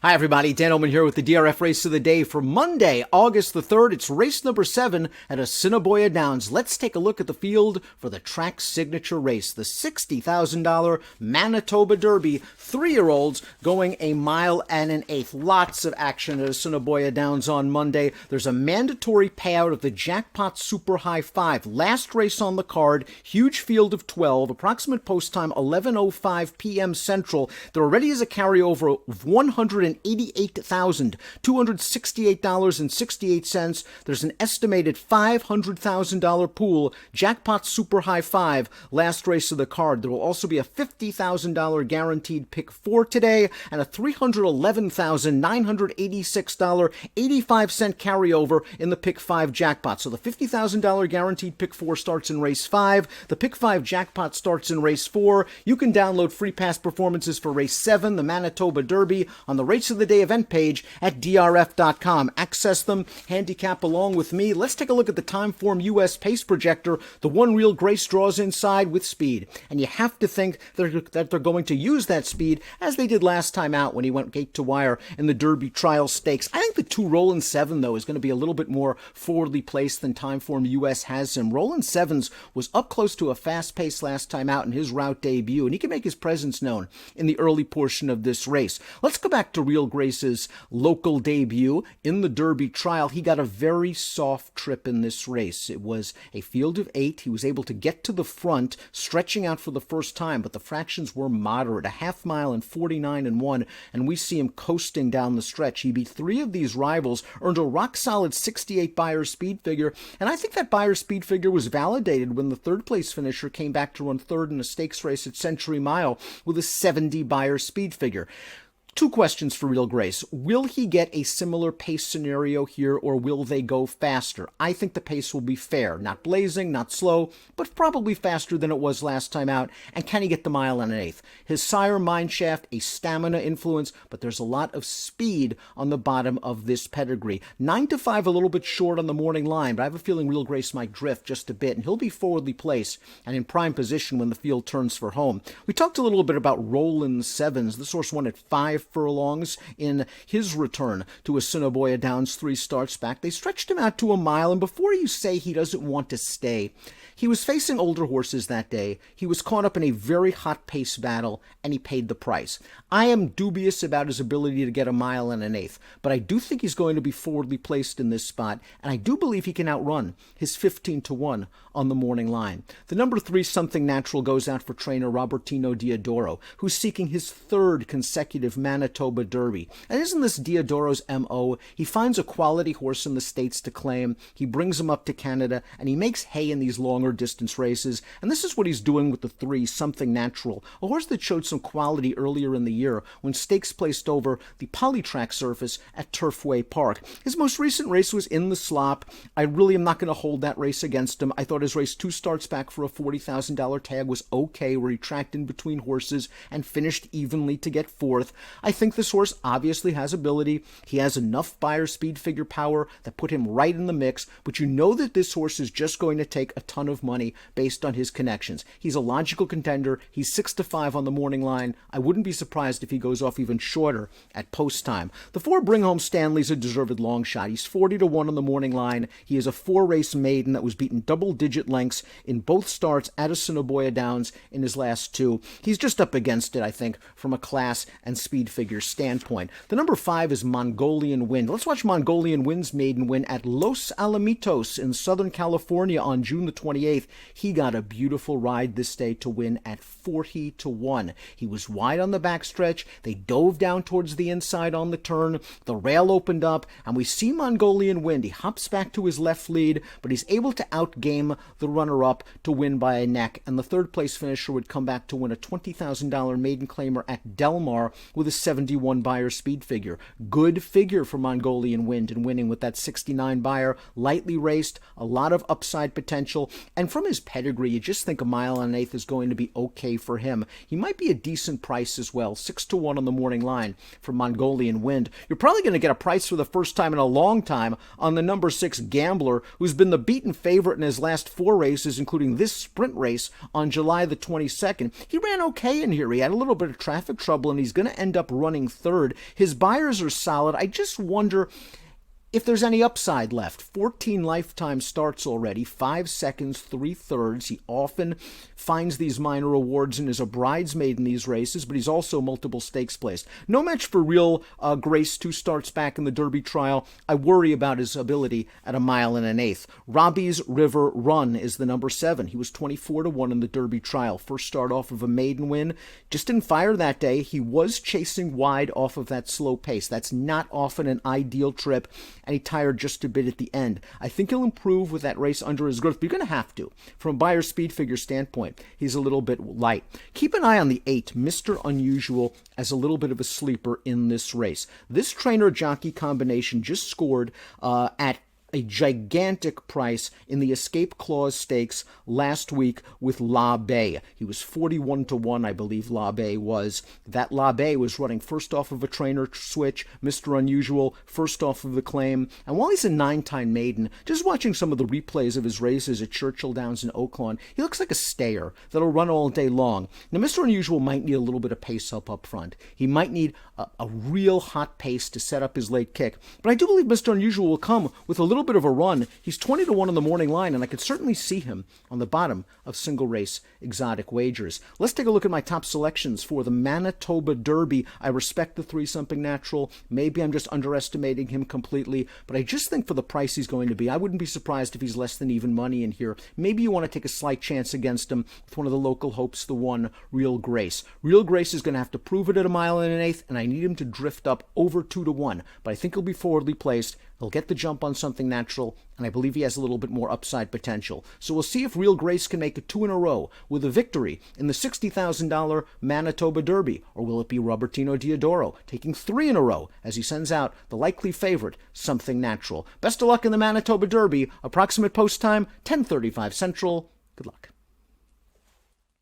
Hi everybody, Dan Illman here with the DRF Race of the Day for Monday, August the 3rd. It's race number 7 at Assiniboia Downs. Let's take a look at the field for the track signature race, the $60,000 Manitoba Derby. 3-year-olds going a mile and an eighth. Lots of action at Assiniboia Downs on Monday. There's a mandatory payout of the Jackpot Super High 5. Last race on the card, huge field of 12, approximate post time 11:05 p.m. Central. There already is a carryover of $188,268.68. There's an estimated $500,000 pool, Jackpot Super High 5, last race of the card. There will also be a $50,000 guaranteed pick 4 today and a $311,986.85 carryover in the pick 5 jackpot. So the $50,000 guaranteed pick 4 starts in race 5. The pick 5 jackpot starts in race 4. You can download free pass performances for race 7, the Manitoba Derby, on the Race of the Day event page at DRF.com. Access them, handicap along with me. Let's take a look at the Timeform US Pace Projector. The one real Grace draws inside with speed. And you have to think that they're going to use that speed as they did last time out when he went gate to wire in the Derby Trial Stakes. I think the 2 Rollin' 7, though, is going to be a little bit more forwardly placed than Timeform US has him. Rollin' 7's was up close to a fast pace last time out in his route debut, and he can make his presence known in the early portion of this race. Let's go back to Real Grace's local debut in the Derby Trial. He got a very soft trip in this race. It was a field of 8. He was able to get to the front, stretching out for the first time, but the fractions were moderate, a half mile and 49-1, and we see him coasting down the stretch. He beat 3 of these rivals, earned a rock-solid 68 Beyer speed figure, and I think that Beyer speed figure was validated when the third-place finisher came back to run third in a stakes race at Century Mile with a 70 Beyer speed figure. 2 questions for Real Grace. Will he get a similar pace scenario here, or will they go faster? I think the pace will be fair. Not blazing, not slow, but probably faster than it was last time out. And can he get the mile and an eighth? His sire, Mineshaft, a stamina influence, but there's a lot of speed on the bottom of this pedigree. 9-5, a little bit short on the morning line, but I have a feeling Real Grace might drift just a bit, and he'll be forwardly placed and in prime position when the field turns for home. We talked a little bit about Rollin' 7s. This horse won at 5 furlongs in his return to Assiniboia Downs 3 starts back. They stretched him out to a mile, and before you say he doesn't want to stay, he was facing older horses that day. He was caught up in a very hot pace battle, and he paid the price. I am dubious about his ability to get a mile and an eighth, but I do think he's going to be forwardly placed in this spot, and I do believe he can outrun his 15-1 on the morning line. The number 3 Something Natural goes out for trainer Robertino Diodoro, who's seeking his 3rd consecutive Manitoba Derby. And isn't this Diodoro's M.O.? He finds a quality horse in the States to claim, he brings him up to Canada, and he makes hay in these longer distance races. And this is what he's doing with the 3 Something Natural, a horse that showed some quality earlier in the year when stakes placed over the polytrack surface at Turfway Park. His most recent race was in the slop. I really am not going to hold that race against him. I thought his race 2 starts back for a $40,000 tag was okay, where he tracked in between horses and finished evenly to get 4th. I think this horse obviously has ability. He has enough Beyer speed figure power that put him right in the mix, but you know that this horse is just going to take a ton of money based on his connections. He's a logical contender. He's 6-5 on the morning line. I wouldn't be surprised if he goes off even shorter at post time. The 4 Bring Home Stanley's a deserved long shot. He's 40-1 on the morning line. He is a 4-race maiden that was beaten double-digit lengths in both starts at Assiniboia Downs in his last 2. He's just up against it, I think, from a class and speed figure standpoint. The number 5 is Mongolian Wind. Let's watch Mongolian Wind's maiden win at Los Alamitos in Southern California on June the 28th. He got a beautiful ride this day to win at 40-1. He was wide on the backstretch. They dove down towards the inside on the turn. The rail opened up, and we see Mongolian Wind. He hops back to his left lead, but he's able to outgame the runner-up to win by a neck, and the 3rd-place finisher would come back to win a $20,000 maiden claimer at Del Mar with a 71 Beyer speed figure. Good figure for Mongolian Wind in winning with that 69 Beyer, lightly raced, a lot of upside potential, and from his pedigree, you just think a mile and an eighth is going to be okay for him. He might be a decent price as well, 6-1 on the morning line for Mongolian Wind. You're probably going to get a price for the first time in a long time on the number 6 Gambler, who's been the beaten favorite in his last 4 races, including this sprint race on July the 22nd. He ran okay in here. He had a little bit of traffic trouble, and he's going to end up up running third. His buyers are solid. I just wonder if there's any upside left. 14 lifetime starts already, 5 seconds, 3/3. He often finds these minor awards and is a bridesmaid in these races, but he's also multiple stakes placed. No match for Real Grace, 2 starts back in the Derby trial. I worry about his ability at 1 1/8 miles. Robbie's River Run is the number 7. He was 24-1 in the Derby trial. First start off of a maiden win. Just didn't fire that day. He was chasing wide off of that slow pace. That's not often an ideal trip, and he tired just a bit at the end. I think he'll improve with that race under his girth, but you're going to have to. From a buyer speed figure standpoint, he's a little bit light. Keep an eye on the 8, Mr. Unusual, as a little bit of a sleeper in this race. This trainer-jockey combination just scored at a gigantic price in the Escape Clause Stakes last week with La Bay. He was 41-1, I believe La Bay was. That La Bay was running first off of a trainer switch, Mr. Unusual, first off of the claim. And while he's a 9-time maiden, just watching some of the replays of his races at Churchill Downs and Oaklawn, he looks like a stayer that'll run all day long. Now, Mr. Unusual might need a little bit of pace up front. He might need a real hot pace to set up his late kick. But I do believe Mr. Unusual will come with a little bit of a run. He's 20-1 on the morning line, and I could certainly see him on the bottom of single race exotic wagers. Let's take a look at my top selections for the Manitoba Derby. I respect the 3-something natural. Maybe I'm just underestimating him completely, but I just think for the price he's going to be, I wouldn't be surprised if he's less than even money in here. Maybe you want to take a slight chance against him with one of the local hopes, the 1, Real Grace. Real Grace is going to have to prove it at 1 1/8 miles, and I need him to drift up over 2-1, but I think he'll be forwardly placed. He'll get the jump on something natural, and I believe he has a little bit more upside potential. So we'll see if Real Grace can make it 2 in a row with a victory in the $60,000 Manitoba Derby, or will it be Robertino Diodoro taking 3 in a row as he sends out the likely favorite, Something Natural. Best of luck in the Manitoba Derby. Approximate post time, 10:35 Central. Good luck.